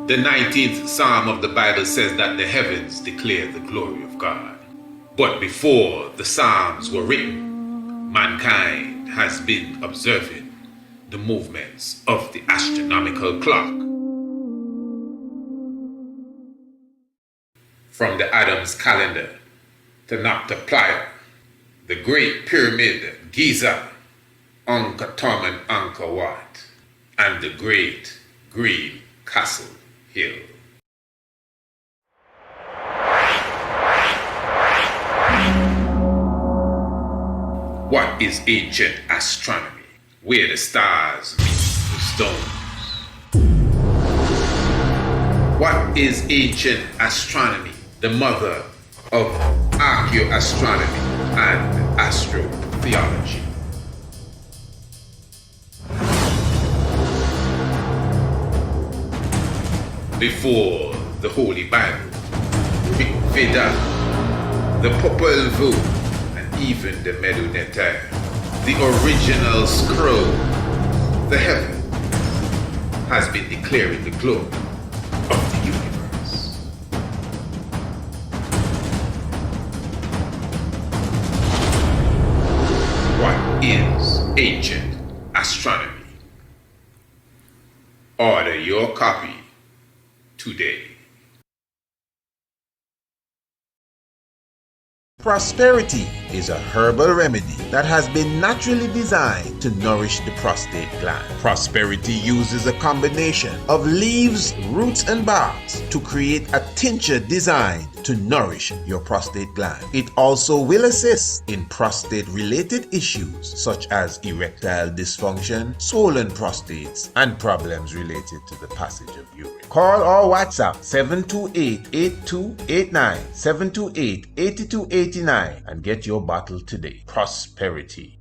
The 19th Psalm of the Bible says that the heavens declare the glory of God. But before the Psalms were written, mankind has been observing the movements of the astronomical clock. From the Adam's calendar to Noctiplier, the Great Pyramid, Giza, Angkor Thom and Angkor Wat, and the Great Green Castle Hill. What is ancient astronomy? Where the stars meet the stones. What is ancient astronomy? The mother of archaeoastronomy and astrotheology. Before the Holy Bible, Rig Veda, the Popol Vuh, and even the Medu Neter, the original scroll, the heaven has been declaring the glory of the universe. What is ancient astronomy? Order your copy today. Prosperity is a herbal remedy that has been naturally designed to nourish the prostate gland. Prosperity uses a combination of leaves, roots, and barks to create a tincture designed to nourish your prostate gland. It also will assist in prostate-related issues such as erectile dysfunction, swollen prostates, and problems related to the passage of urine. Call or WhatsApp 728-8289, 728-8289 and get your bottle today. Prosperity.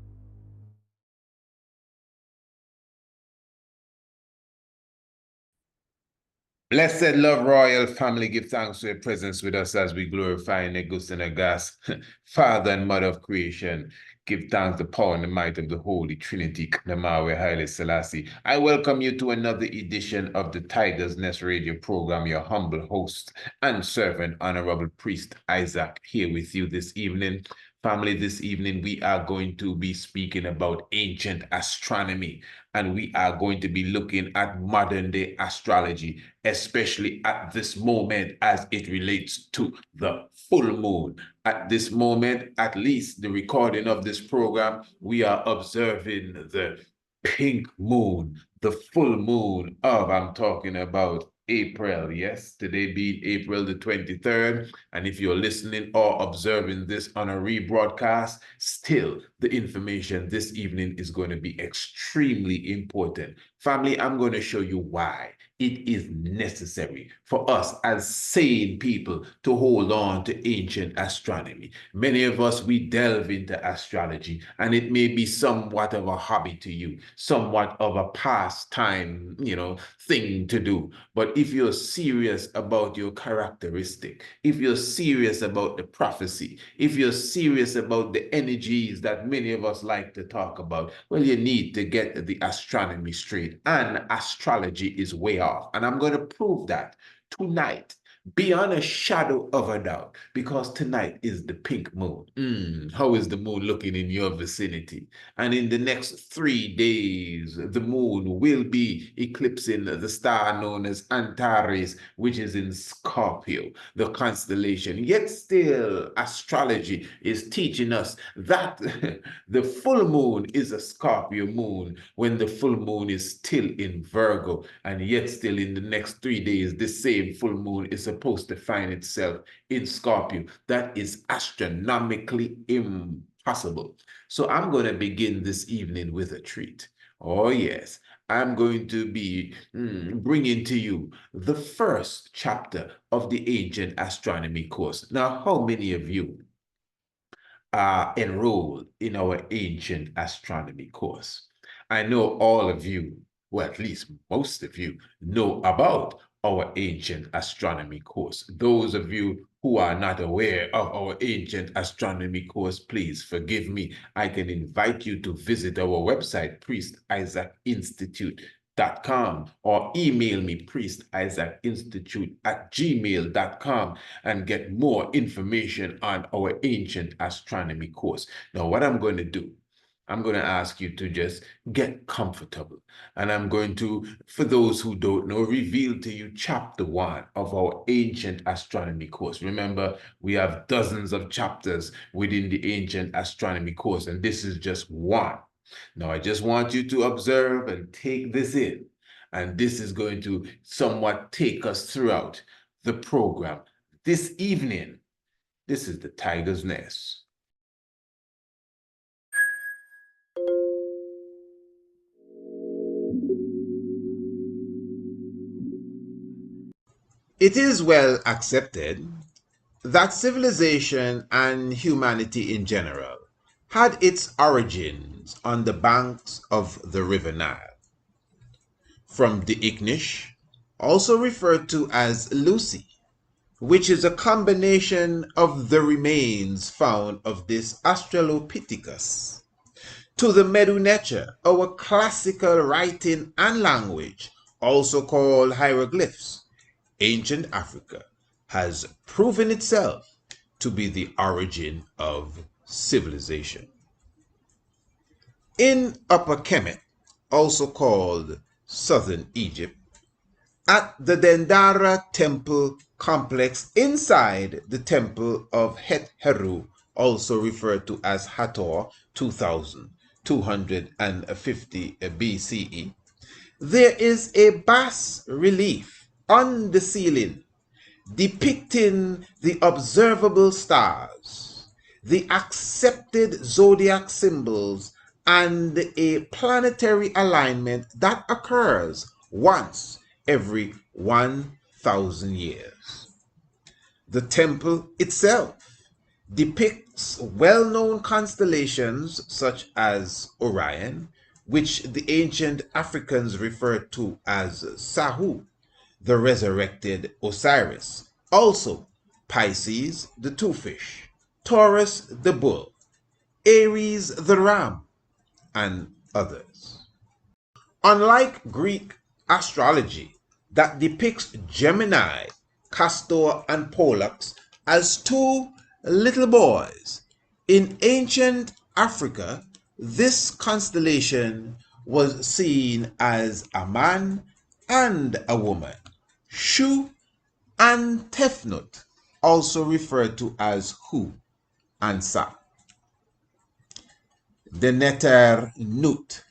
Blessed love royal family, give thanks for your presence with us as we glorify Negus and Agas, Father and Mother of creation. Give thanks the power and the might of the Holy Trinity, Namawe Haile Selassie. I welcome you to another edition of the Tiger's Nest Radio program. Your humble host and servant, Honorable Priest Isaac, here with you this evening. Family, this evening we are going to be speaking about ancient astronomy, and we are going to be looking at modern day astrology, especially at this moment as it relates to the full moon. At this moment, at least the recording of this program, we are observing the pink moon, the full moon of, I'm talking about April, yes, today being April the 23rd. And if you're listening or observing this on a rebroadcast, still the information this evening is going to be extremely important. Family, I'm going to show you why it is necessary for us as sane people to hold on to ancient astronomy. Many of us, we delve into astrology, and it may be somewhat of a hobby to you, somewhat of a pastime, thing to do. But if you're serious about your characteristic, if you're serious about the prophecy, if you're serious about the energies that many of us like to talk about, well, you need to get the astronomy straight. And astrology is way off. And I'm going to prove that tonight, beyond a shadow of a doubt, because tonight is the pink moon. How is the moon looking in your vicinity? And in the next 3 days, the moon will be eclipsing the star known as Antares, which is in Scorpio, the constellation. Yet still, astrology is teaching us that the full moon is a Scorpio moon when the full moon is still in Virgo. And yet still in the next 3 days, this same full moon is supposed to find itself in Scorpio. That is astronomically impossible. So I'm going to begin this evening with a treat. Oh yes, I'm going to be bringing to you the first chapter of the ancient astronomy course. Now, how many of you are enrolled in our ancient astronomy course? I know all of you, well, at least most of you, know about our ancient astronomy course. Those of you who are not aware of our ancient astronomy course, please forgive me. I can invite you to visit our website, Priest Isaac Institute, or email me priestisaacinstitute@gmail.com and get more information on our ancient astronomy course. Now, what I'm going to do, I'm going to ask you to just get comfortable. And I'm going to, for those who don't know, reveal to you chapter 1 of our ancient astronomy course. Remember, we have dozens of chapters within the ancient astronomy course, and this is just one. Now, I just want you to observe and take this in. And this is going to somewhat take us throughout the program. This evening, this is the Tiger's Nest. It is well accepted that civilization and humanity in general had its origins on the banks of the River Nile. From the Ignish, also referred to as Lucy, which is a combination of the remains found of this Australopithecus, to the Medu Neter, our classical writing and language, also called hieroglyphs, ancient Africa has proven itself to be the origin of civilization. In Upper Kemet, also called Southern Egypt, at the Dendara temple complex inside the temple of Het Heru, also referred to as Hathor 2250 BCE, there is a bas relief on the ceiling depicting the observable stars, the accepted zodiac symbols, and a planetary alignment that occurs once every 1,000 years. The temple itself depicts well-known constellations such as Orion, which the ancient Africans referred to as Sahu, the resurrected Osiris, also Pisces, the two-fish, Taurus, the bull, Aries, the ram, and others. Unlike Greek astrology that depicts Gemini, Castor, and Pollux as two little boys, in ancient Africa, this constellation was seen as a man and a woman, Shu and Tefnut, also referred to as Hu and Sa. The Neter Nut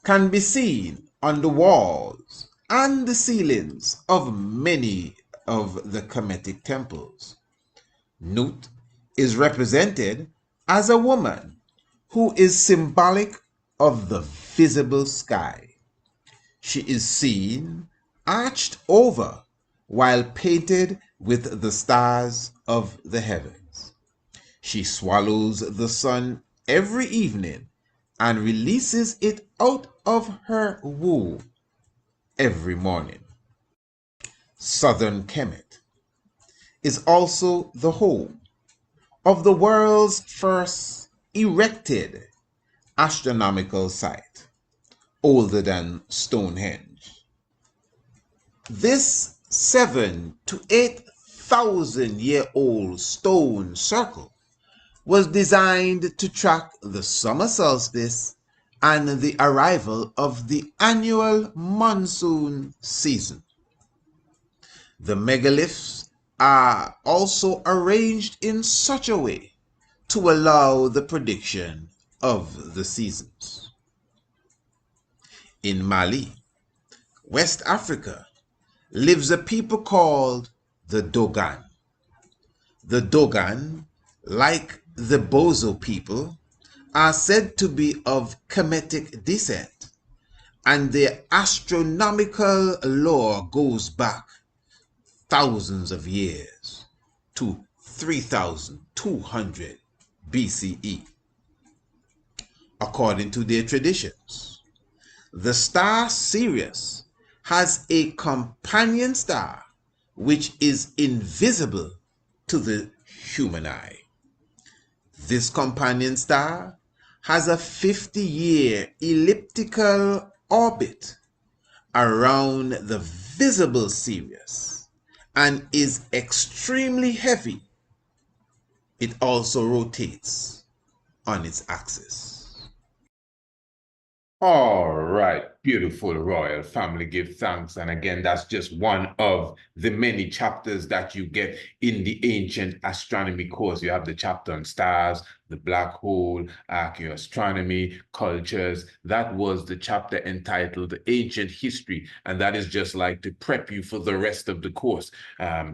can be seen on the walls and the ceilings of many of the Kemetic temples. Nut is represented as a woman who is symbolic of the visible sky. She is seen arched over while painted with the stars of the heavens. She swallows the sun every evening and releases it out of her womb every morning. Southern Kemet is also the home of the world's first erected astronomical site, older than Stonehenge. This 7,000 to 8,000 year old stone circle was designed to track the summer solstice and the arrival of the annual monsoon season. The megaliths are also arranged in such a way to allow the prediction of the seasons. In Mali, West Africa, lives a people called the Dogon. The Dogon, like the Bozo people, are said to be of Kemetic descent, and their astronomical lore goes back thousands of years to 3200 BCE. According to their traditions, the star Sirius has a companion star which is invisible to the human eye. This companion star has a 50-year elliptical orbit around the visible Sirius and is extremely heavy. It also rotates on its axis. All right, beautiful royal family, give thanks. And again, that's just one of the many chapters that you get in the ancient astronomy course. You have the chapter on stars, the black hole, archaeoastronomy, cultures. That was the chapter entitled Ancient History. And that is just like to prep you for the rest of the course.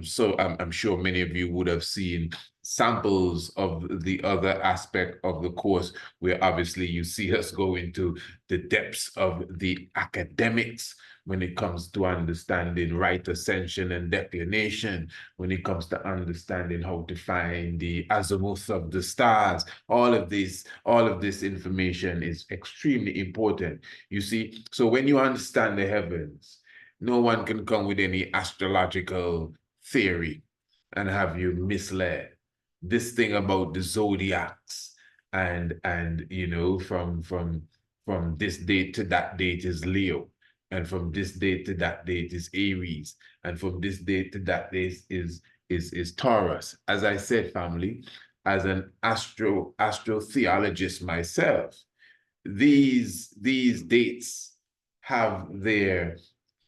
So I'm sure many of you would have seen samples of the other aspect of the course, where obviously you see us go into the depths of the academics when it comes to understanding right ascension and declination, when it comes to understanding how to find the azimuth of the stars. All of this information is extremely important. You see, so when you understand the heavens, no one can come with any astrological theory and have you misled. This thing about the zodiacs and you know, from this date to that date is Leo, and from this date to that date is Aries, and from this date to that date is Taurus. As I said, family, as an astrotheologist myself, these dates have their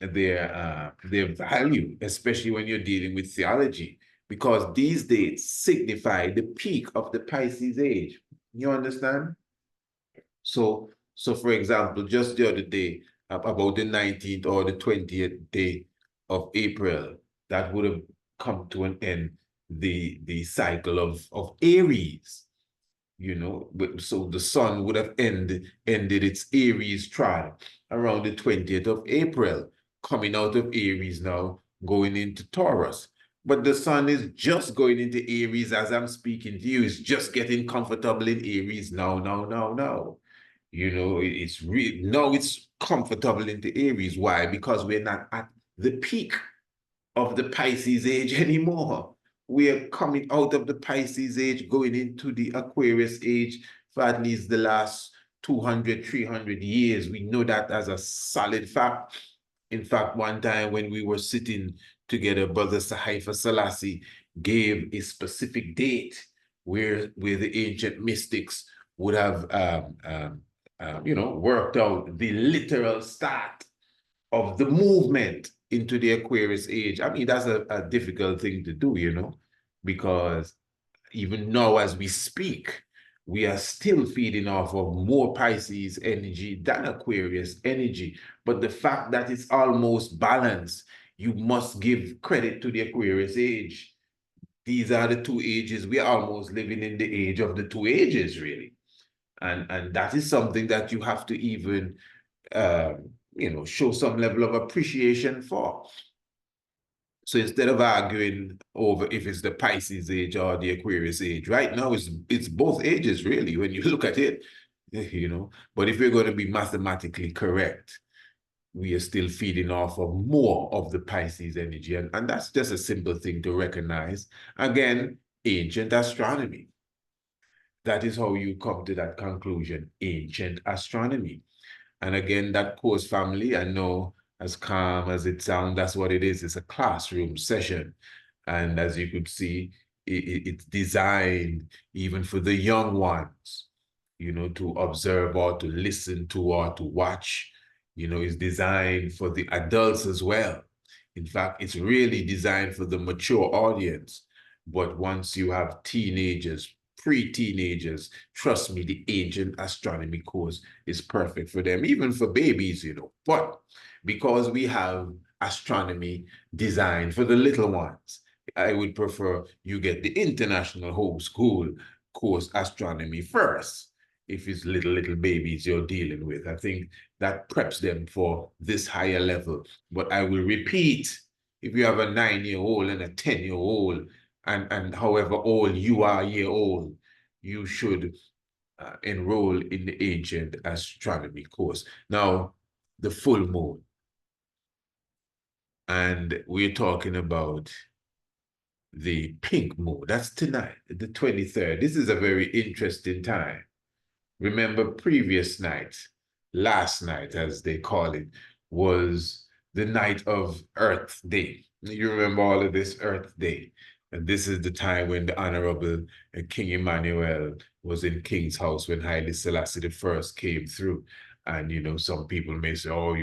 value, especially when you're dealing with theology, because these dates signify the peak of the Pisces age. You understand? So for example, just the other day, about the 19th or the 20th day of April, that would have come to an end the cycle of Aries. You know, so the sun would have ended its Aries trine around the 20th of April, coming out of Aries now, going into Taurus. But the sun is just going into Aries as I'm speaking to you. It's just getting comfortable in Aries now. You know, it's really, now it's comfortable into Aries. Why? Because we're not at the peak of the Pisces age anymore. We are coming out of the Pisces age, going into the Aquarius age for at least the last 200, 300 years. We know that as a solid fact. In fact, one time when we were sitting together, Brother Sahaifa Selassie gave a specific date where the ancient mystics would have, you know, worked out the literal start of the movement into the Aquarius age. I mean, that's a difficult thing to do, you know, because even now as we speak, we are still feeding off of more Pisces energy than Aquarius energy. But the fact that it's almost balanced, you must give credit to the Aquarius age. These are the two ages. We are almost living in the age of the two ages, really. And that is something that you have to even you know, show some level of appreciation for. So instead of arguing over if it's the Pisces age or the Aquarius age, right now it's both ages, really, when you look at it, you know. But if we're going to be mathematically correct, we are still feeding off of more of the Pisces energy. And that's just a simple thing to recognize. Again, ancient astronomy. That is how you come to that conclusion, ancient astronomy. And again, that course, family, I know, as calm as it sounds, that's what it is. It's a classroom session. And as you could see, it's designed even for the young ones, you know, to observe or to listen to or to watch. You know, it's designed for the adults as well. In fact, it's really designed for the mature audience. But once you have teenagers, pre-teenagers, trust me, the ancient astronomy course is perfect for them, even for babies, you know. But because we have astronomy designed for the little ones, I would prefer you get the international homeschool course astronomy first, if it's little babies you're dealing with. I think that preps them for this higher level. But I will repeat, if you have a 9-year-old and a 10-year-old, and however old you are year old, you should enroll in the ancient astronomy course. Now, the full moon. And we're talking about the pink moon. That's tonight, the 23rd. This is a very interesting time. Remember previous night, last night, as they call it, was the night of Earth Day. You remember all of this Earth Day. And this is the time when the Honorable King Emmanuel was in King's house when Haile Selassie I came through. And, you know, some people may say, oh,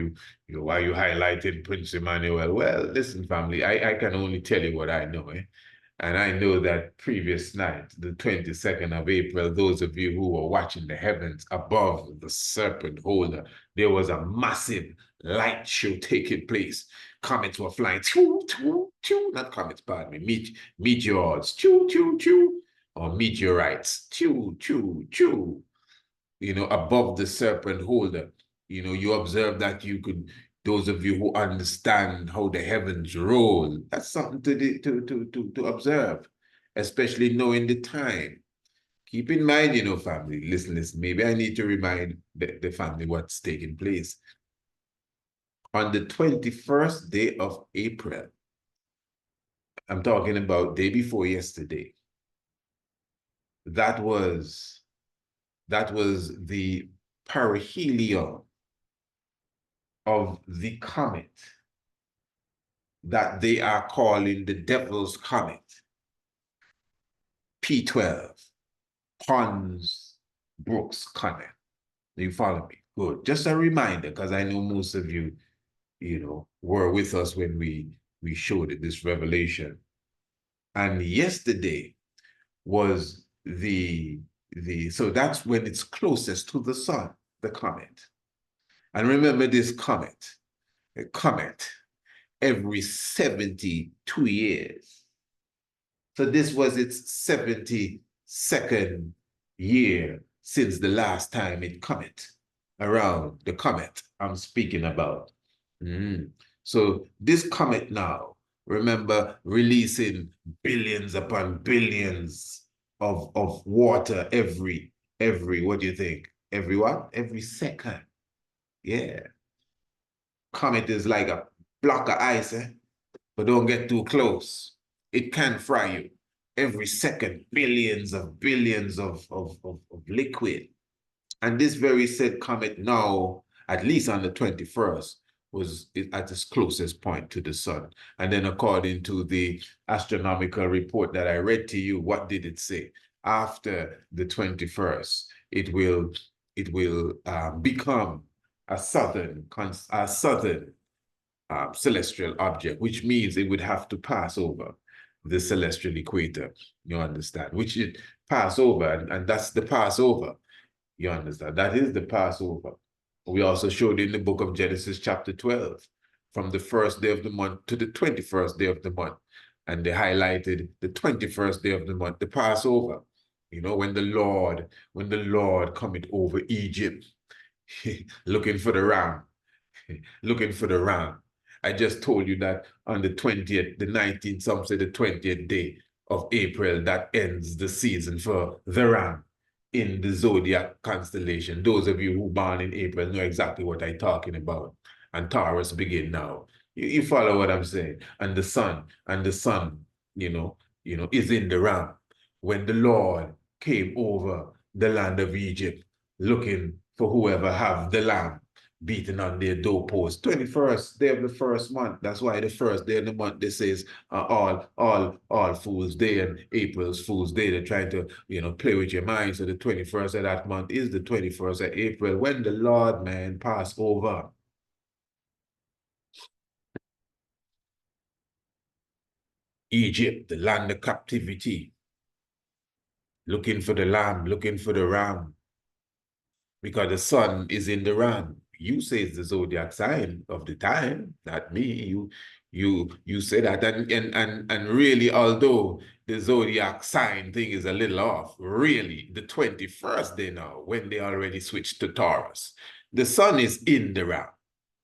why you highlighted Prince Emmanuel? Well, listen, family, I can only tell you what I know, eh? And I know that previous night, the 22nd of April, those of you who were watching the heavens above the serpent holder, there was a massive light show taking place. Comets were flying, choo, choo, choo, not comets, pardon me, meteors, choo, choo, choo, or meteorites, choo, choo, choo, you know, above the serpent holder. You know, you observe that you could, those of you who understand how the heavens roll, that's something to observe, especially knowing the time. Keep in mind, you know, family, listen, maybe I need to remind the family what's taking place. On the 21st day of April, I'm talking about day before yesterday, that was the perihelion of the comet that they are calling the Devil's Comet, P12, Pons Brooks Comet. You follow me? Good. Just a reminder, because I know most of you, you know, were with us when we showed this revelation. And yesterday was so that's when it's closest to the sun, the comet. And remember this comet, a comet every 72 years. So this was its 72nd year since the last time it comet around the comet I'm speaking about. So this comet now, remember, releasing billions upon billions of water every, what do you think? Every what? Every second. Yeah. Comet is like a block of ice, eh? But don't get too close. It can fry you. Every second, billions of liquid. And this very said comet now, at least on the 21st, was at its closest point to the sun. And then according to the astronomical report that I read to you, what did it say? After the 21st, it will become a southern celestial object, which means it would have to pass over the celestial equator, you understand, which it pass over, and that's the Passover, you understand, that is the Passover. We also showed in the book of Genesis chapter 12, from the first day of the month to the 21st day of the month, and they highlighted the 21st day of the month, the Passover, you know, when the Lord cometh over Egypt, looking for the ram, looking for the ram. I just told you that on the 20th, the 19th, some say the 20th day of April, that ends the season for the ram in the zodiac constellation. Those of you who born in April know exactly what I'm talking about. And Taurus begin now. You follow what I'm saying? And the sun, you know, is in the ram. When the Lord came over the land of Egypt, looking for whoever have the lamb beaten on their doorpost. 21st day of the first month. That's why the first day of the month, this says all Fool's Day and April's Fool's Day. They're trying to, you know, play with your mind. So the 21st of that month is the 21st of April, when the Lord, man, passed over. Egypt, the land of captivity, looking for the lamb, looking for the ram, because the sun is in the ram. You say it's the zodiac sign of the time, not me. You say that, and really, although the zodiac sign thing is a little off, really, the 21st day now, when they already switched to Taurus, the sun is in the ram,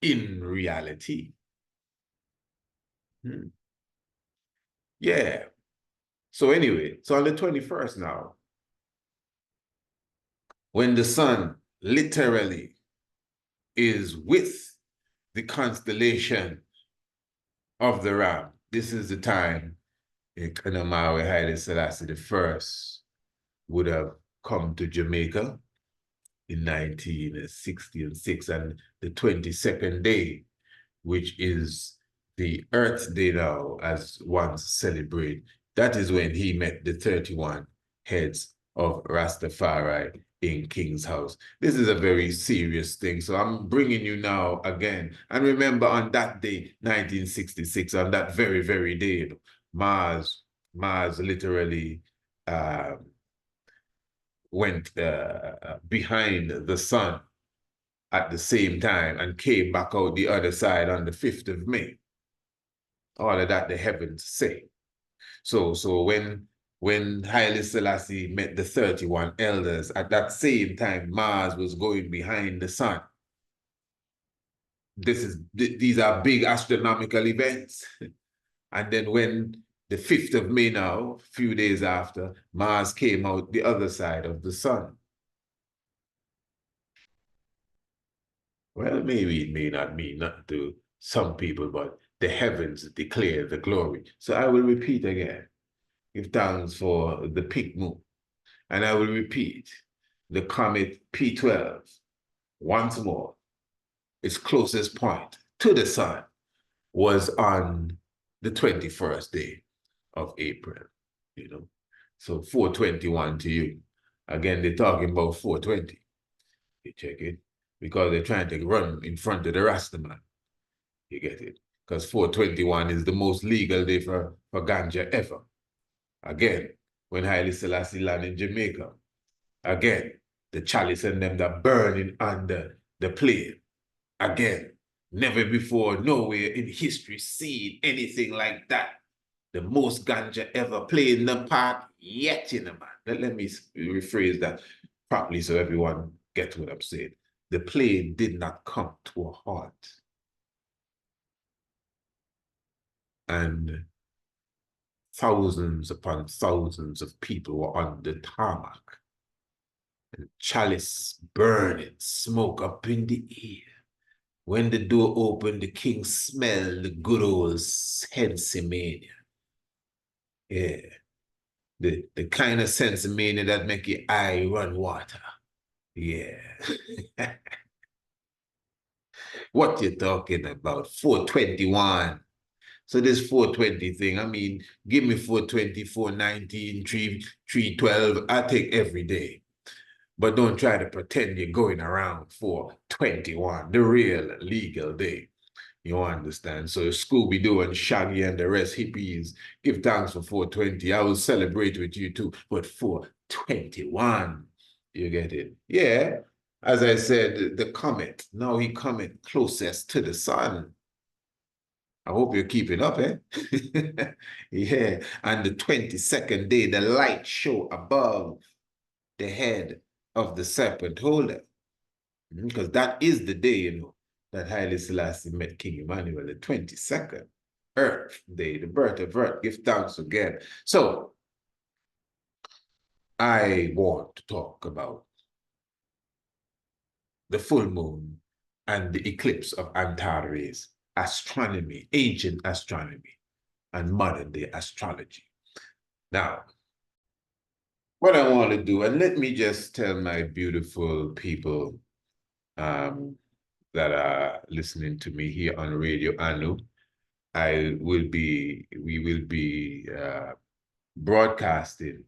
in reality. Yeah. So anyway, so on the 21st now, when the sun literally is with the constellation of the ram, this is the time Kanamawe Haile Selassie I would have come to Jamaica in 1966, and the 22nd day which is the Earth Day now, as one celebrate. That is when he met the 31 heads of Rastafari in King's House. This is a very serious thing. So I'm bringing you now again. And remember, on that day, 1966, on that very, very day, Mars literally went behind the sun at the same time and came back out the other side on the 5th of May. All of that the heavens say. So when Haile Selassie met the 31 elders, at that same time, Mars was going behind the sun. These are big astronomical events. And then when the 5th of May now, a few days after, Mars came out the other side of the sun. Well, maybe it may not mean nothing to some people, but the heavens declare the glory. So I will repeat again. Give thanks for the pink moon. And I will repeat the comet P12 once more. Its closest point to the sun was on the 21st day of April, you know. So 421 to you. Again, they're talking about 420. You check it. Because they're trying to run in front of the Rastaman. You get it? Because 421 is the most legal day for ganja ever. Again, when Haile Selassie landed in Jamaica. Again, the chalice and them that burning under the plane. Again, never before, nowhere in history seen anything like that. The most ganja ever played in the park yet, you know, man. Let me rephrase that properly so everyone gets what I'm saying. The plane did not come to a halt. And thousands upon thousands of people were on the tarmac. And chalice burning, smoke up in the air. When the door opened, the king smelled the good old sensimania. Yeah. The kind of sensimania that make your eye run water. Yeah. What you talking about? 421. So this 420 thing, I mean, give me 420, 419, 312, I take every day. But don't try to pretend you're going around 421, the real legal day. You understand? So Scooby-Doo and Shaggy and the rest hippies, give thanks for 420. I will celebrate with you too, but 421, you get it? Yeah, as I said, the comet, now he comet closest to the sun. I hope you're keeping up, eh? Yeah, and the 22nd day, the light show above the head of the serpent holder. Because that is the day, you know, that Haile Selassie met King Emmanuel, the 22nd, Earth Day, the birth of Earth. Give thanks again. So, I want to talk about the full moon and the eclipse of Antares, astronomy, ancient astronomy, and modern day astrology. Now, what I want to do, and let me just tell my beautiful people that are listening to me here on Radio Anu, we will be broadcasting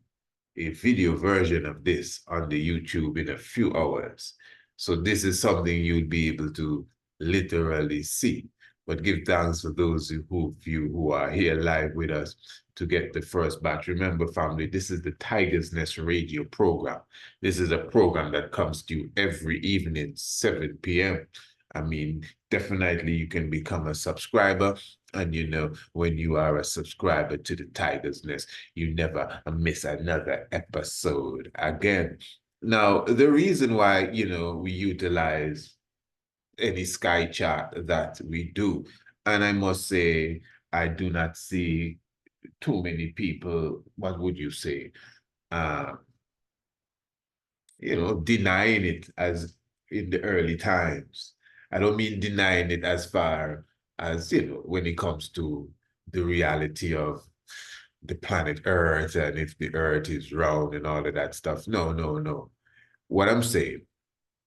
a video version of this on the YouTube in a few hours. So this is something you'll be able to literally see. But give thanks for those of you who are here live with us to get the first batch. Remember, family, this is the Tiger's Nest radio program. This is a program that comes to you every evening, 7 p.m. I mean, definitely you can become a subscriber. And you know, when you are a subscriber to the Tiger's Nest, you never miss another episode again. Now, the reason why, you know, we utilize any sky chart that we do, and I must say, I do not see too many people, what would you say, you know, denying it as in the early times. I don't mean denying it as far as, you know, when it comes to the reality of the planet Earth and if the Earth is round and all of that stuff. No, no, no. What I'm saying,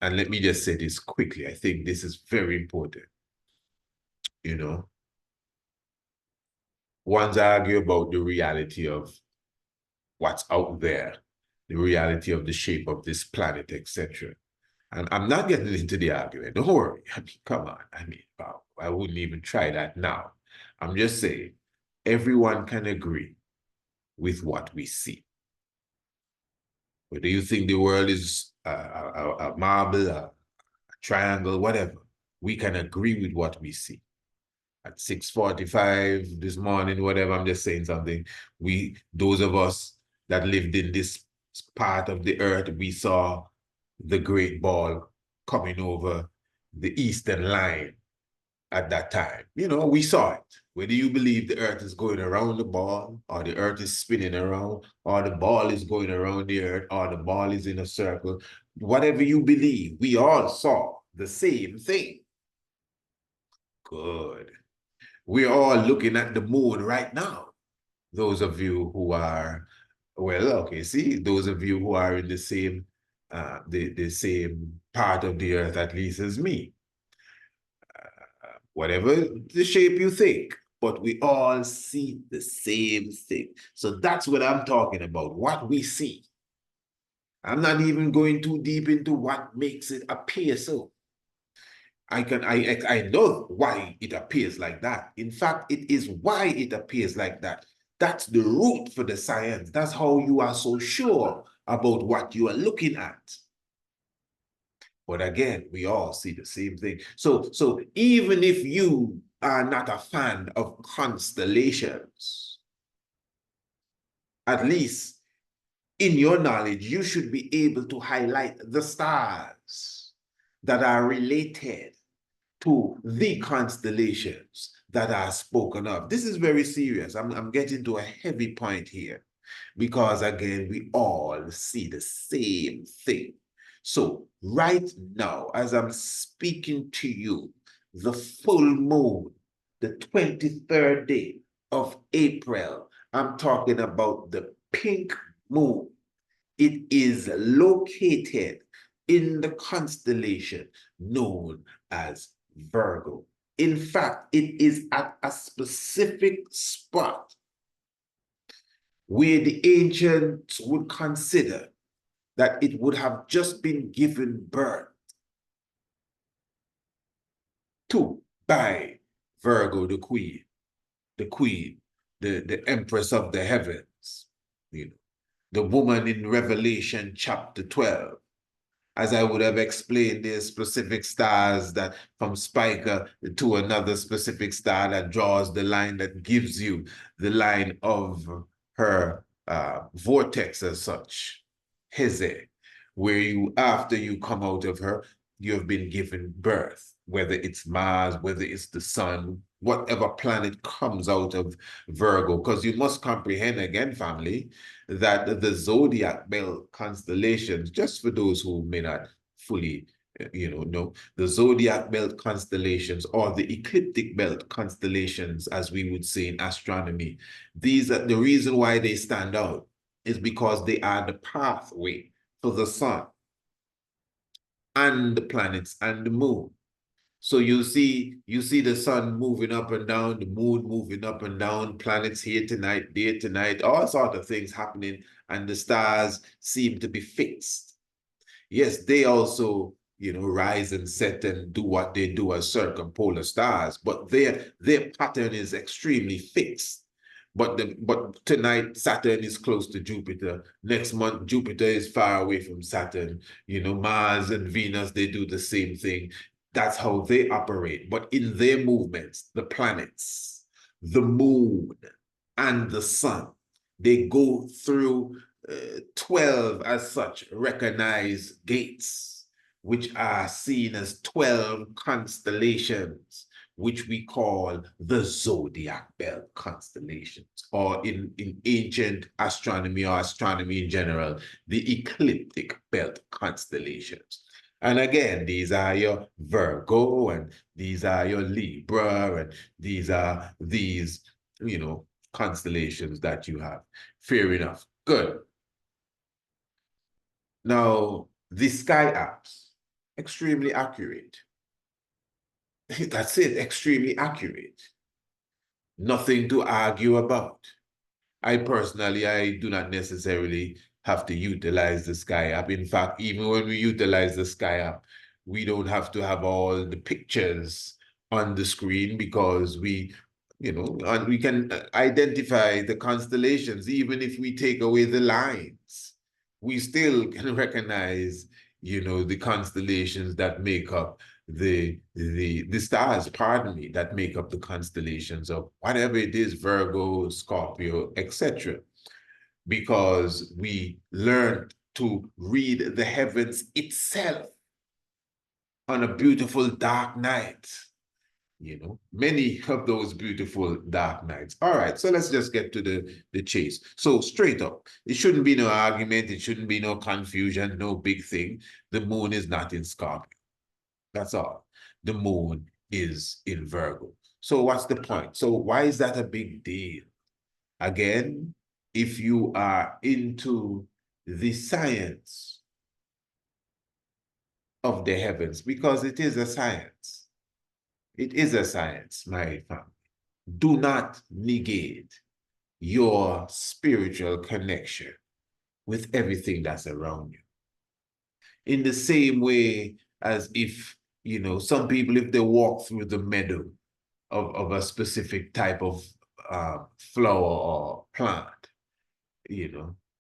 and let me just say this quickly, I think this is very important, you know. Ones argue about the reality of what's out there, the reality of the shape of this planet, etc. And I'm not getting into the argument. Don't worry. I mean, come on. I mean, wow, I wouldn't even try that now. I'm just saying, everyone can agree with what we see. Whether you think the world is a marble, a triangle, whatever, we can agree with what we see. At 6:45 this morning, whatever, I'm just saying something. Those of us that lived in this part of the earth, we saw the great ball coming over the eastern line at that time. You know, we saw it. Whether you believe the earth is going around the ball, or the earth is spinning around, or the ball is going around the earth, or the ball is in a circle, whatever you believe, we all saw the same thing. Good. We're all looking at the moon right now. Those of you who are, well, okay, see, those of you who are in the same part of the earth, at least as me. Whatever the shape you think, but we all see the same thing. So that's what I'm talking about, what we see. I'm not even going too deep into what makes it appear so. I know why it appears like that. In fact, it is why it appears like that. That's the root for the science. That's how you are so sure about what you are looking at. But again, we all see the same thing. So even if you are not a fan of constellations, at least in your knowledge, you should be able to highlight the stars that are related to the constellations that are spoken of. This is very serious. I'm getting to a heavy point here because, again, we all see the same thing. So right now, as I'm speaking to you, the full moon, the 23rd day of April, I'm talking about the pink moon. It is located in the constellation known as Virgo. In fact, it is at a specific spot where the ancients would consider that it would have just been given birth to by Virgo, the empress of the heavens, you know, the woman in Revelation chapter 12. As I would have explained, there's specific stars that from Spica to another specific star that draws the line that gives you the line of her vortex as such, Heze, where you, after you come out of her, you have been given birth, whether it's Mars, whether it's the sun, whatever planet comes out of Virgo, because you must comprehend again, family, that the zodiac belt constellations, just for those who may not fully know, the zodiac belt constellations or the ecliptic belt constellations, as we would say in astronomy, these are the reason why they stand out is because they are the pathway for the sun and the planets and the moon. So you see the sun moving up and down, the moon moving up and down, planets here tonight, there tonight, all sorts of things happening, and the stars seem to be fixed. Yes, they also, rise and set and do what they do as circumpolar stars, but their pattern is extremely fixed. But tonight Saturn is close to Jupiter. Next month Jupiter is far away from Saturn. Mars and Venus, they do the same thing. That's how they operate. But in their movements, the planets, the moon, and the sun, they go through 12 as such recognized gates, which are seen as 12 constellations, which we call the zodiac belt constellations, or in ancient astronomy or astronomy in general, the ecliptic belt constellations. And again, these are your Virgo, and these are your Libra, and these are these, constellations that you have. Fair enough. Good. Now, the sky apps, extremely accurate. That's it, extremely accurate. Nothing to argue about. I personally, I do not necessarily have to utilize the Sky app. In fact, even when we utilize the Sky app, we don't have to have all the pictures on the screen because and we can identify the constellations. Even if we take away the lines, we still can recognize, the constellations that make up the stars, pardon me, that make up the constellations of whatever it is, Virgo, Scorpio, etc. Because we learned to read the heavens itself on a beautiful dark night. Many of those beautiful dark nights. All right, so let's just get to the chase. So straight up, it shouldn't be no argument, it shouldn't be no confusion, no big thing. The moon is not in Scorpio. That's all. The moon is in Virgo. So what's the point? So why is that a big deal? Again, if you are into the science of the heavens, because it is a science. It is a science, my family. Do not negate your spiritual connection with everything that's around you. In the same way as if, some people, if they walk through the meadow of a specific type of flower or plant,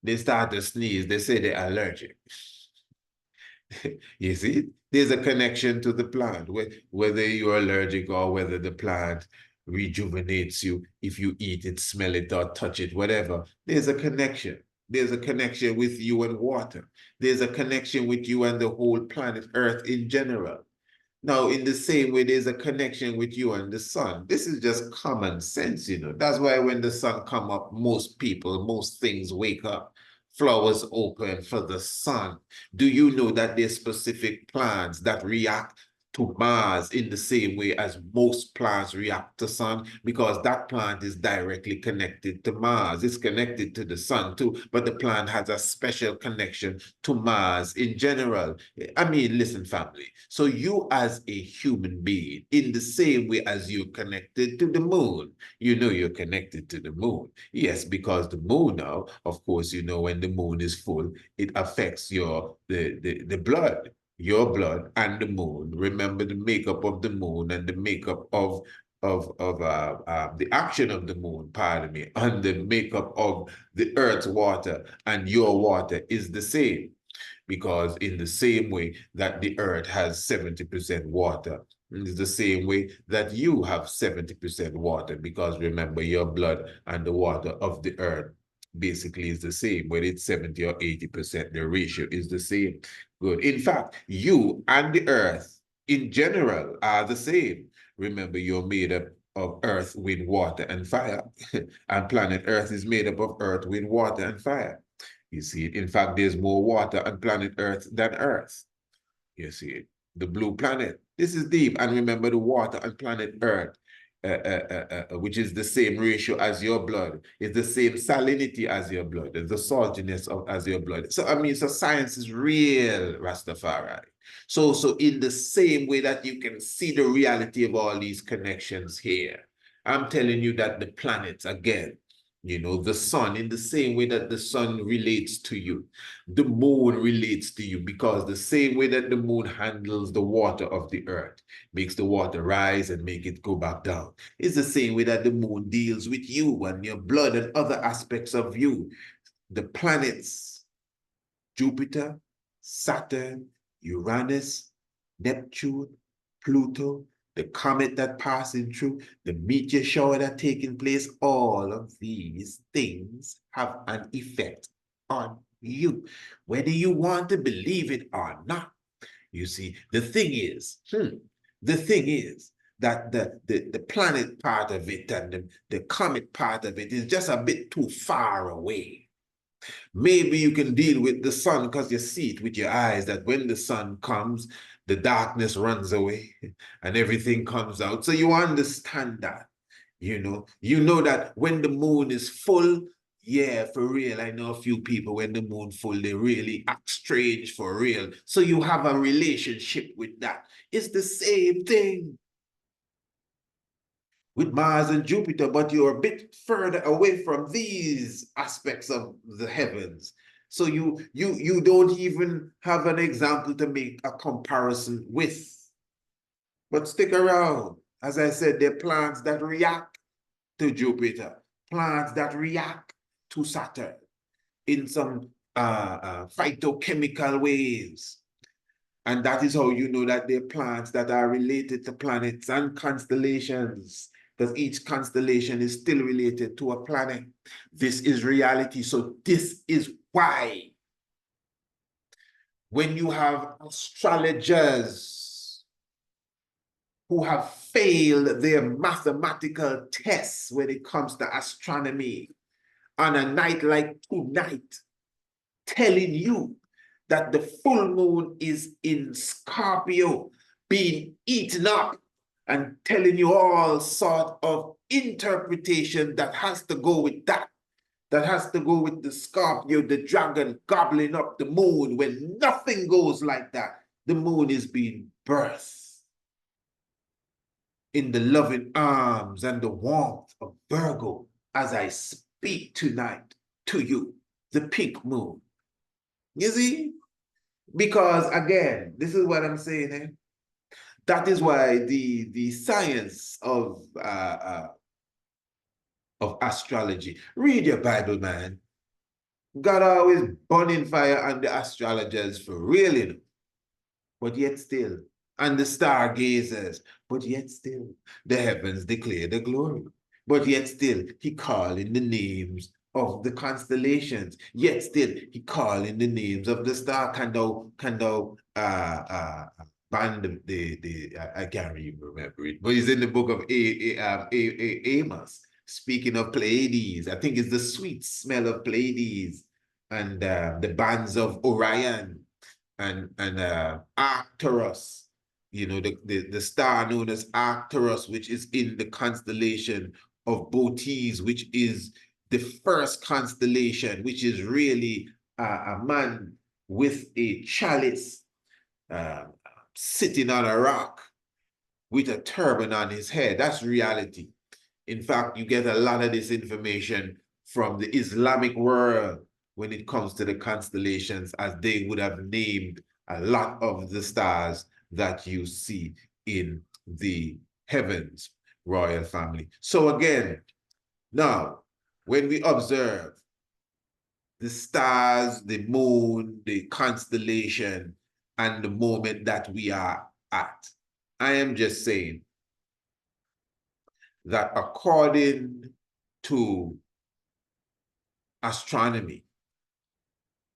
they start to sneeze, they say they're allergic. You see, there's a connection to the plant, whether you're allergic or whether the plant rejuvenates you. If you eat it, smell it, or touch it, whatever, there's a connection. There's a connection with you and water. There's a connection with you and the whole planet Earth in general. Now, in the same way, there's a connection with you and the sun. This is just common sense, That's why when the sun come up, most things wake up. Flowers open for the sun. Do you know that there's specific plants that react to Mars in the same way as most plants react to sun? Because that plant is directly connected to Mars. It's connected to the sun too, but the plant has a special connection to Mars in general. I mean, listen, family. So you as a human being, in the same way as you're connected to the moon, you're connected to the moon. Yes, because the moon now, of course, when the moon is full, it affects the blood. Your blood and the moon. Remember the makeup of the moon and the makeup of the action of the moon, pardon me, and the makeup of the earth's water and your water is the same. Because in the same way that the earth has 70% water, it's the same way that you have 70% water, because remember, your blood and the water of the earth basically is the same. Whether it's 70 or 80%, the ratio is the same. Good. In fact, you and the earth in general are the same. Remember, you're made up of earth, wind, water, and fire. And planet Earth is made up of earth, wind, water, and fire. You see it. In fact, there's more water on planet Earth than Earth. You see it. The blue planet. This is deep. And remember, the water on planet Earth, which is the same ratio as your blood, is the same salinity as your blood, the saltiness as your blood. So, so science is real, Rastafari. So in the same way that you can see the reality of all these connections here, I'm telling you that the planets, again, the sun, in the same way that the sun relates to you, the moon relates to you, because the same way that the moon handles the water of the earth, makes the water rise and make it go back down, is the same way that the moon deals with you and your blood and other aspects of you. The planets, Jupiter, Saturn, Uranus, Neptune, Pluto, the comet that passing through, the meteor shower that taking place, all of these things have an effect on you, whether you want to believe it or not. You see, the thing is that the planet part of it and the comet part of it is just a bit too far away. Maybe you can deal with the sun because you see it with your eyes, that when the sun comes, the darkness runs away and everything comes out. So you understand that, you know that when the moon is full, yeah, for real. I know a few people, when the moon full, they really act strange for real. So you have a relationship with that. It's the same thing. with Mars and Jupiter, but you're a bit further away from these aspects of the heavens. So you don't even have an example to make a comparison with. But stick around. As I said, there are planets that react to Jupiter, planets that react to Saturn in some phytochemical ways. And that is how you know that there are planets that are related to planets and constellations, because each constellation is still related to a planet. This is reality. So this is why when you have astrologers who have failed their mathematical tests when it comes to astronomy on a night like tonight, telling you that the full moon is in Scorpio, being eaten up, and telling you all sort of interpretation that has to go with that has to go with the Scorpio, the dragon gobbling up the moon, when nothing goes like that. The moon is being birthed in the loving arms and the warmth of Virgo as I speak tonight to you, the pink moon. You see? Because again, this is what I'm saying. Eh? That is why the science of astrology. Read your Bible, man. God always burning fire on the astrologers for real, you know. But yet still, and the stargazers, but yet still, the heavens declare the glory. But yet still, he calling the names of the constellations. Yet still, he calling the names of the star. Band I can't even remember it, but it's in the book of Amos. Speaking of Pleiades, I think it's the sweet smell of Pleiades and the bands of Orion and Arcturus, you know, the star known as Arcturus, which is in the constellation of Bootes, which is the first constellation, which is really a man with a chalice sitting on a rock with a turban on his head. That's reality. In fact, you get a lot of this information from the Islamic world when it comes to the constellations, as they would have named a lot of the stars that you see in the heavens, royal family. So again, now, when we observe the stars, the moon, the constellation, and the moment that we are at, I am just saying that according to astronomy,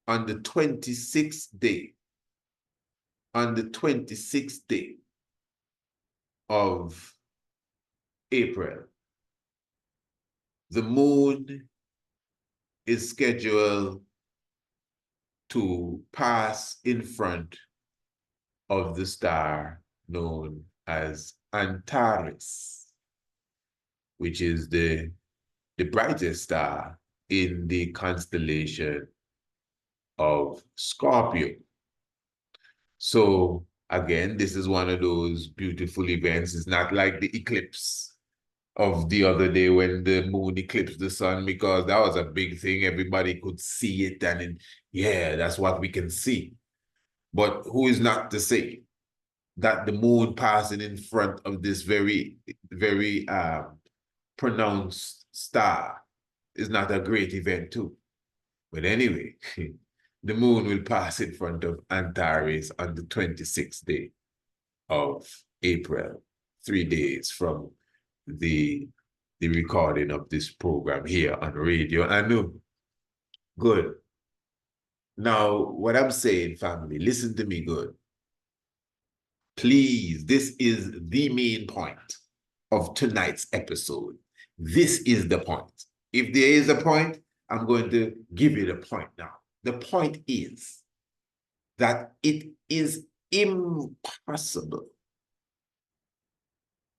on the 26th day of April, the moon is scheduled to pass in front of the star known as Antares, which is the brightest star in the constellation of Scorpio. So again, this is one of those beautiful events. It's not like the eclipse of the other day when the moon eclipsed the sun, because that was a big thing. Everybody could see it, and yeah, that's what we can see. But who is not to say that the moon passing in front of this very, very pronounced star is not a great event too? But anyway, the moon will pass in front of Antares on the 26th day of April, 3 days from the recording of this program here on radio. I know. Good. Now, what I'm saying, family, listen to me good. Please, this is the main point of tonight's episode. This is the point. If there is a point, I'm going to give you the point now. The point is that it is impossible.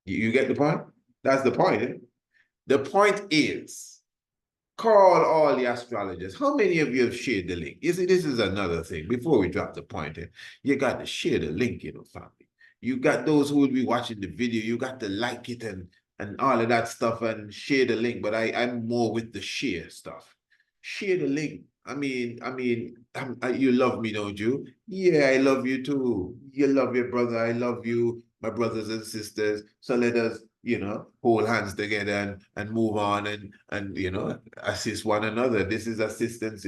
You get the point? That's the point. Eh? The point is, call all the astrologers. How many of you have shared the link? You see, this is another thing. Before we drop the point, you got to share the link, you know, family. You got those who will be watching the video. You got to like it and and all of that stuff and share the link, but I'm more with the share stuff. Share the link. You love me, don't you? Yeah, I love you too. You love your brother. I love you, my brothers and sisters. So let us, hold hands together and move on and assist one another. This is assistance,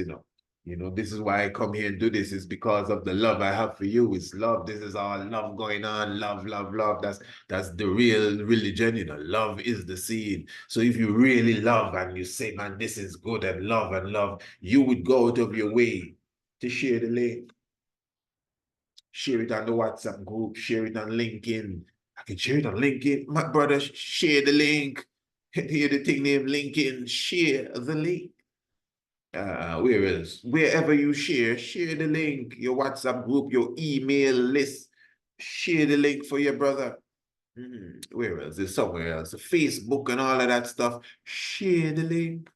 this is why I come here and do this, is because of the love I have for you. It's love. This is all love going on. Love, love, love. That's the real religion, Love is the seed. So if you really love and you say, man, this is good and love, you would go out of your way to share the link. Share it on the WhatsApp group. Share it on LinkedIn. I can share it on LinkedIn. My brother, share the link. Hear the thing named LinkedIn. Share the link. Where else? Wherever you share the link, your WhatsApp group, your email list, share the link for your brother. Where else? There's somewhere else. Facebook and all of that stuff. Share the link.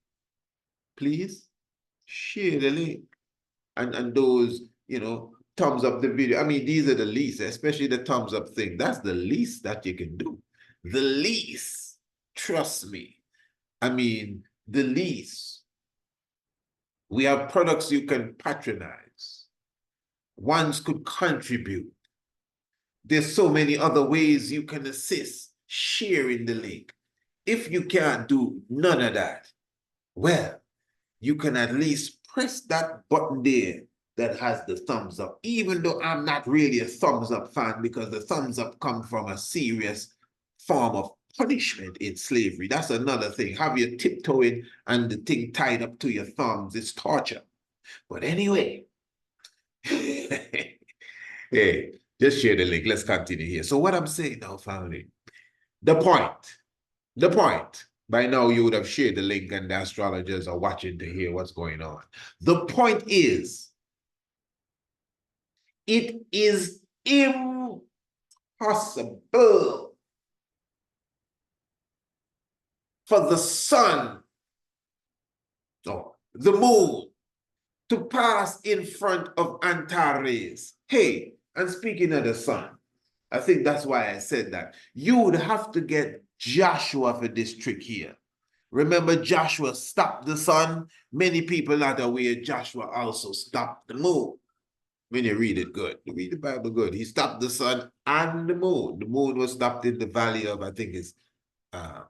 Please. Share the link. And those, thumbs up the video. I mean, these are the least, especially the thumbs up thing. That's the least that you can do. The least. Trust me. I mean, the least. We have products you can patronize. Ones could contribute. There's so many other ways you can assist sharing the link. If you can't do none of that, well, you can at least press that button there that has the thumbs up, even though I'm not really a thumbs up fan, because the thumbs up come from a serious form of punishment in slavery. That's another thing. Have you tiptoeing and the thing tied up to your thumbs. It's torture. But anyway, hey, just share the link. Let's continue here. So what I'm saying now, family, the point, by now you would have shared the link and the astrologers are watching to hear what's going on. The point is, it is impossible for the sun, the moon, to pass in front of Antares. Hey, and speaking of the sun, I think that's why I said that. You would have to get Joshua for this trick here. Remember, Joshua stopped the sun. Many people are aware Joshua also stopped the moon. When you read it good, you read the Bible good. He stopped the sun and the moon. The moon was stopped in the valley of, I think it's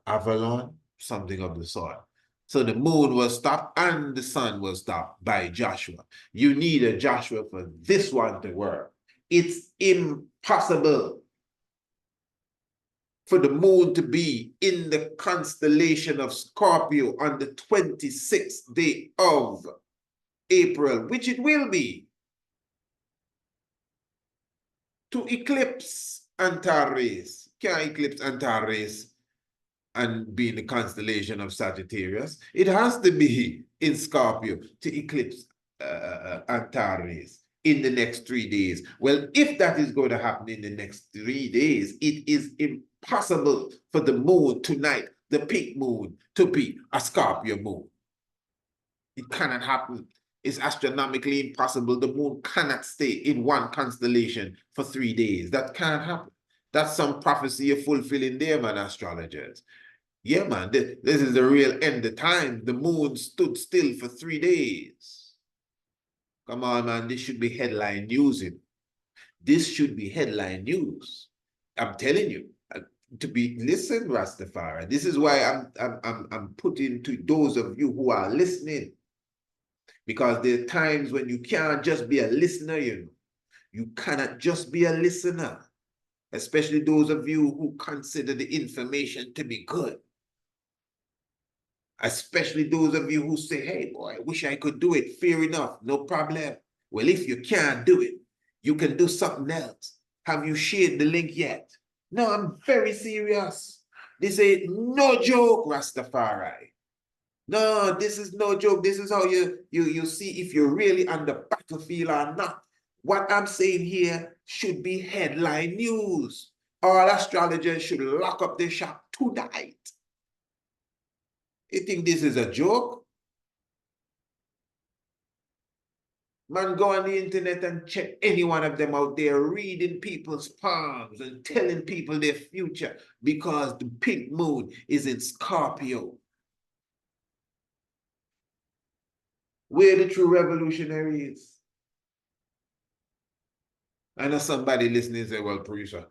Avalon, something of the sort. So the moon was stopped and the sun was stopped by Joshua. You need a Joshua for this one to work. It's impossible for the moon to be in the constellation of Scorpio on the 26th day of April, which it will be, to eclipse Antares. Can't eclipse Antares and be in the constellation of Sagittarius. It has to be in Scorpio to eclipse Antares in the next 3 days. Well, if that is going to happen in the next 3 days, it is impossible for the moon tonight, the pink moon, to be a Scorpio moon. It cannot happen. It's astronomically impossible. The moon cannot stay in one constellation for 3 days. That can't happen. That's some prophecy you're fulfilling there, man, astrologers. Yeah, man, this is the real end of time. The moon stood still for 3 days. Come on, man, this should be headline news. This should be headline news. I'm telling you, listen, Rastafari. This is why I'm putting to those of you who are listening. Because there are times when you can't just be a listener, You cannot just be a listener. Especially those of you who consider the information to be good. Especially those of you who say, hey, boy, I wish I could do it. Fair enough, no problem. Well, if you can't do it, you can do something else. Have you shared the link yet? No, I'm very serious. This ain't no joke, Rastafari. No, this is no joke. This is how you see if you're really on the battlefield or not. What I'm saying here should be headline news. All astrologers should lock up their shop tonight. You think this is a joke? Man, go on the internet and check any one of them out there reading people's palms and telling people their future because the pink moon is in Scorpio. Where the true revolutionary is. I know somebody listening say, well, Teresa,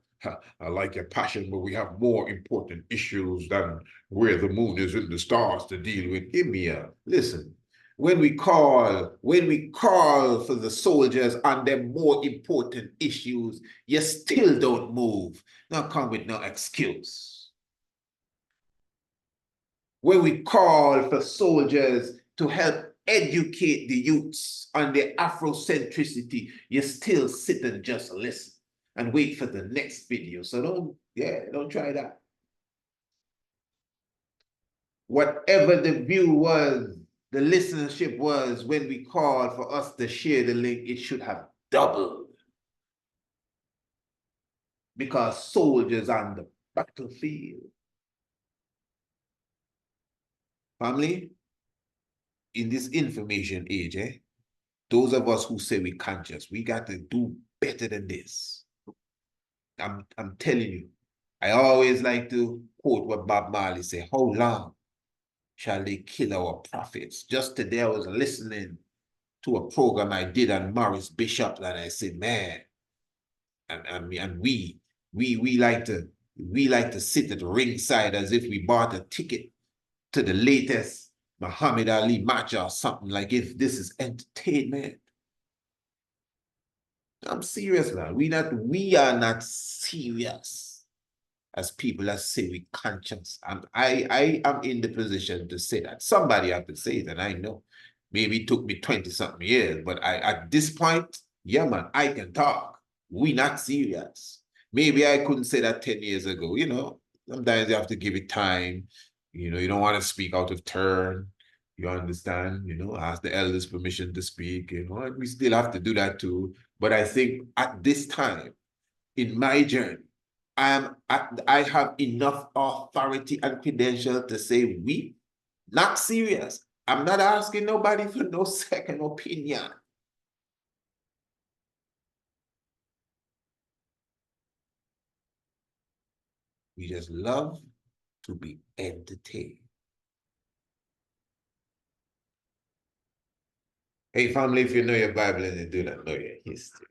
I like your passion, but we have more important issues than where the moon is in the stars to deal with. Give me a listen. When we call for the soldiers on them more important issues, you still don't move. Now come with no excuse. When we call for soldiers to help educate the youths on their Afrocentricity, you still sit and just listen and wait for the next video. So don't try that. Whatever the view was, the listenership was when we called for us to share the link, it should have doubled. Because soldiers on the battlefield. Family, in this information age, those of us who say we're conscious, we got to do better than this. I'm telling you, I always like to quote what Bob Marley said, how long shall they kill our prophets? Just today I was listening to a program I did on Morris Bishop, and I said, man, and we like to sit at ringside as if we bought a ticket to the latest Muhammad Ali match or something, like if this is entertainment. I'm serious, man. We are not serious as people that say we conscious. I am in the position to say that. Somebody have to say it, and I know. Maybe it took me 20-something years, but at this point, yeah, man, I can talk. We not serious. Maybe I couldn't say that 10 years ago, you know. Sometimes you have to give it time. You know, you don't want to speak out of turn. You understand? You know, ask the elders permission to speak. You know, and we still have to do that too. But I think at this time in my journey, I have enough authority and credential to say we not serious. I'm not asking nobody for no second opinion. We just love to be entertained. Hey, family, if you know your Bible and you do not know your history,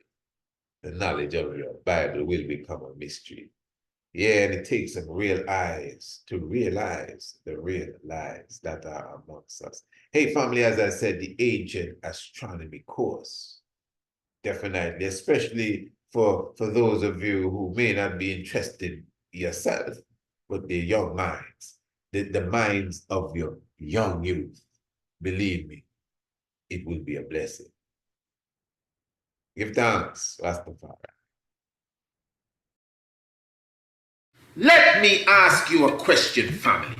the knowledge of your Bible will become a mystery. Yeah, and it takes some real eyes to realize the real lies that are amongst us. Hey, family, as I said, the ancient astronomy course, definitely, especially for those of you who may not be interested yourself, but the young minds, the minds of your young youth. Believe me, it will be a blessing. Give thanks, Rastafari. Let me ask you a question, family.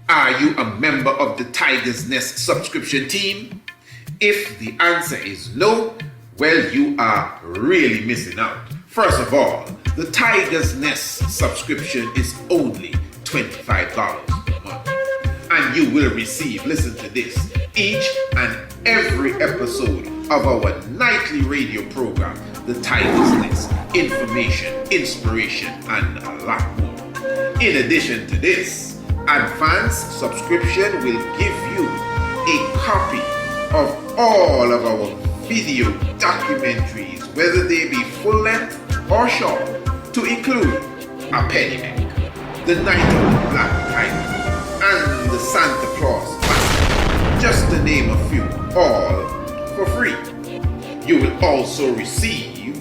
Are you a member of the Tiger's Nest subscription team? If the answer is no, well, you are really missing out. First of all, the Tiger's Nest subscription is only $25 per month. And you will receive, listen to this, each and every episode of our nightly radio program, The Tiger's Nest, information, inspiration, and a lot more. In addition to this, advanced subscription will give you a copy of all of our video documentaries, whether they be full length or short, to include A Penny Neck, The Night of the Black Tiger, and The Santa Claus Massacre, just to name a few, all for free. You will also receive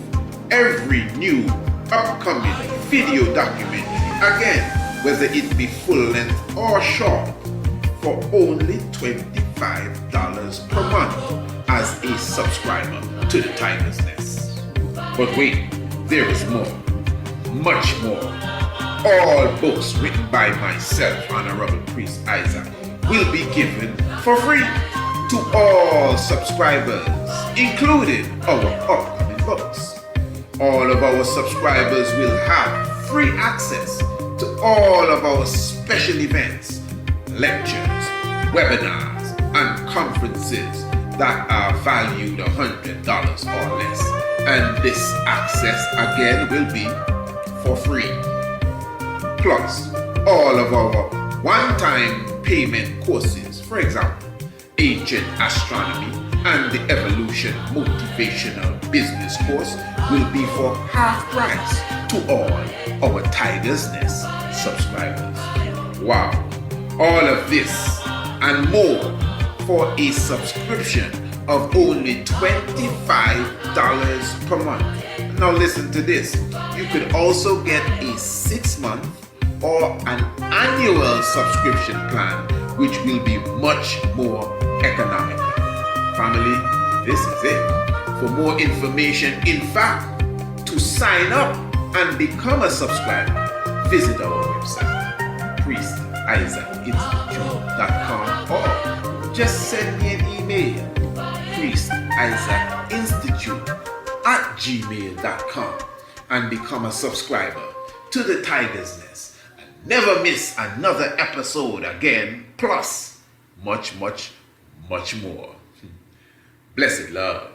every new upcoming video documentary, again, whether it be full length or short, for only $25 per month as a subscriber to the Tiger's Nest. But wait, there is more, much more. All books written by myself, Honorable Priest Isaac, will be given for free to all subscribers, including our upcoming books. All of our subscribers will have free access to all of our special events, lectures, webinars, and conferences that are valued $100 or less. And this access again will be for free. Plus, all of our one-time payment courses, for example, Ancient Astronomy and the Evolution Motivational Business course, will be for half price to all our Tiger's Nest subscribers. Wow! All of this and more for a subscription of only $25 per month. Now listen to this. You could also get a 6-month or an annual subscription plan, which will be much more economical. Family, this is it. For more information, in fact, to sign up and become a subscriber, visit our website, priestisaacInstitute.com, or just send me an email, priestisaacInstitute@gmail.com, and become a subscriber to the Tiger's Nest. And never miss another episode again, plus much, much, much more. Blessed love.